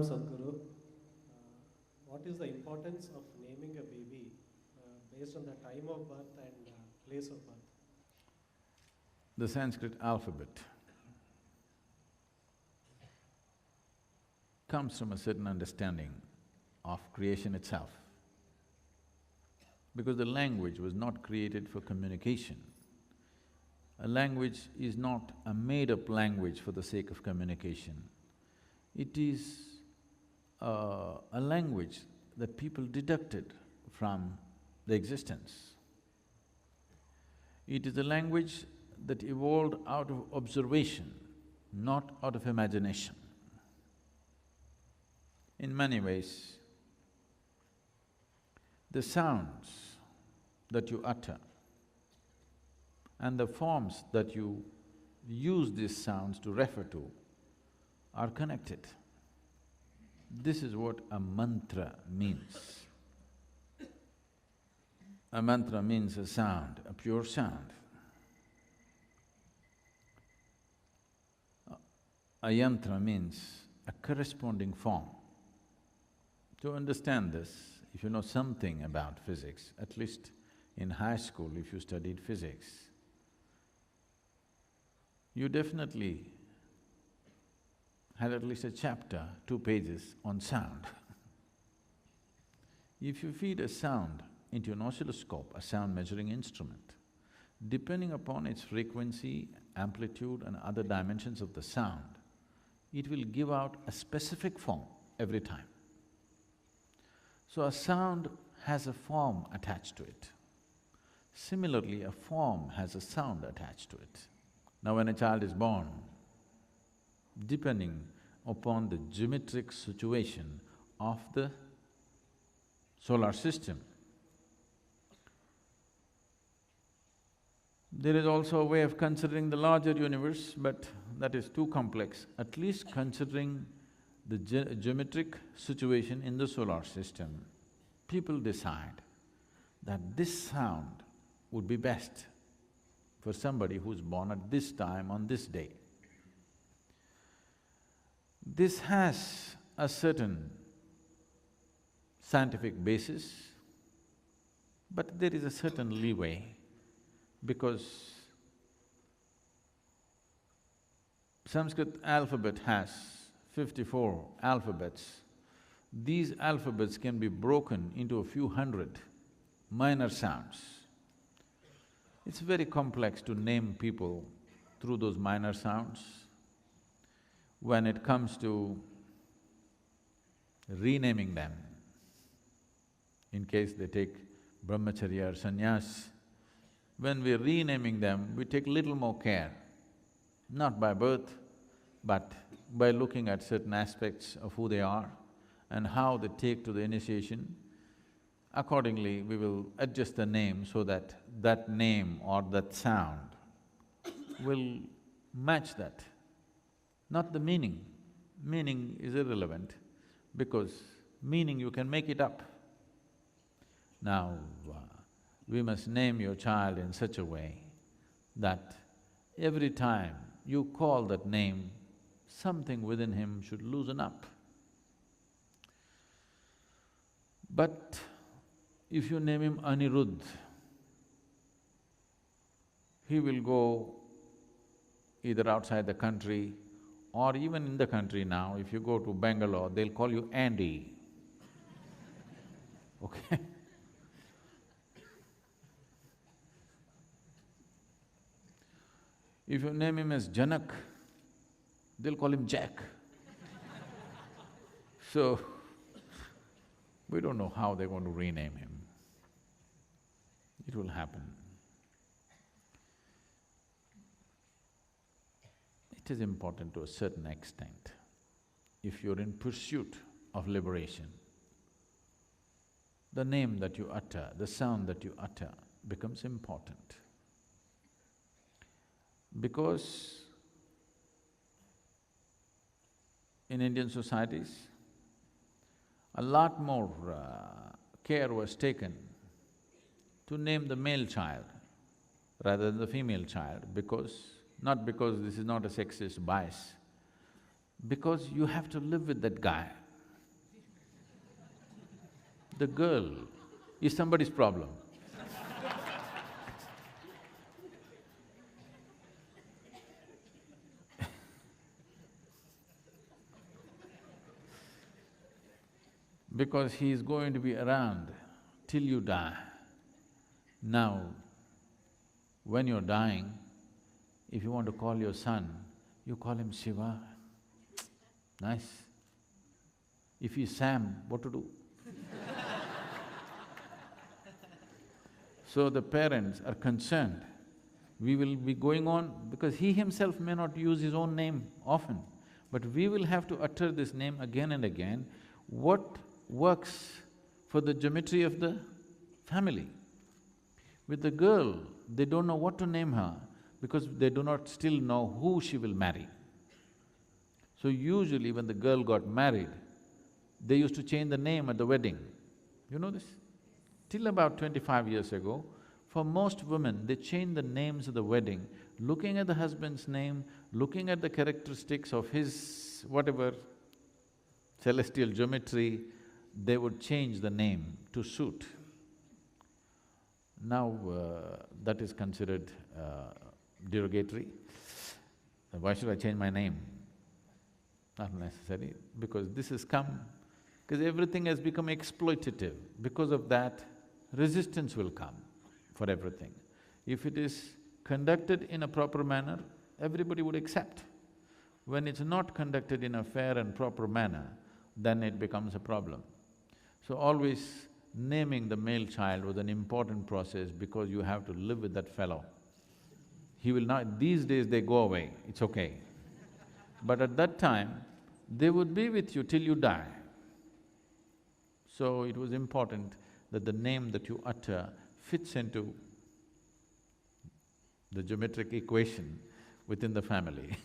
Sadhguru. What is the importance of naming a baby based on the time of birth and place of birth? The Sanskrit alphabet comes from a certain understanding of creation itself. Because the language was not created for communication. A language is not a made-up language for the sake of communication. It is a language that people deducted from the existence. It is a language that evolved out of observation, not out of imagination. In many ways, the sounds that you utter and the forms that you use these sounds to refer to are connected. This is what a mantra means. A mantra means a sound, a pure sound. A yantra means a corresponding form. To understand this, if you know something about physics, at least in high school if you studied physics, you definitely had at least a chapter, 2 pages on sound. If you feed a sound into an oscilloscope, a sound measuring instrument, depending upon its frequency, amplitude and other dimensions of the sound, it will give out a specific form every time. So a sound has a form attached to it. Similarly, a form has a sound attached to it. Now when a child is born, depending upon the geometric situation of the solar system, there is also a way of considering the larger universe, but that is too complex. At least considering the geometric situation in the solar system, people decide that this sound would be best for somebody who's born at this time on this day. This has a certain scientific basis, but there is a certain leeway because Sanskrit alphabet has 54 alphabets. These alphabets can be broken into a few hundred minor sounds. It's very complex to name people through those minor sounds. When it comes to renaming them, in case they take brahmacharya or sannyas, when we're renaming them, we take little more care, not by birth, but by looking at certain aspects of who they are and how they take to the initiation. Accordingly, we will adjust the name so that that name or that sound will match that, not the meaning. Meaning is irrelevant because meaning you can make it up. Now, we must name your child in such a way that every time you call that name, something within him should loosen up. But if you name him Anirudh, he will go either outside the country or even in the country now, if you go to Bangalore, they'll call you Andy, okay? If you name him as Janak, they'll call him Jack. So, we don't know how they're going to rename him. It will happen. It is important to a certain extent. If you're in pursuit of liberation, the name that you utter, the sound that you utter becomes important. Because in Indian societies, a lot more care was taken to name the male child rather than the female child not because this is not a sexist bias, because you have to live with that guy The girl is somebody's problem. Because he is going to be around till you die. Now, when you're dying, if you want to call your son, you call him Shiva. Nice. If he's Sam, what to do? So the parents are concerned. We will be going on, because he himself may not use his own name often, but we will have to utter this name again and again. What works for the geometry of the family? With the girl, they don't know what to name her because they do not still know who she will marry. So usually when the girl got married, they used to change the name at the wedding. You know this? Till about 25 years ago, for most women, they changed the names of the wedding, looking at the husband's name, looking at the characteristics of his whatever celestial geometry, they would change the name to suit. Now, that is considered derogatory. Why should I change my name? Not necessary, because this has come, because everything has become exploitative. Because of that, resistance will come for everything. If it is conducted in a proper manner, everybody would accept. When it's not conducted in a fair and proper manner, then it becomes a problem. So always naming the male child was an important process because you have to live with that fellow. He will not… these days they go away, it's okay. But at that time, they would be with you till you die. So it was important that the name that you utter fits into the geometric equation within the family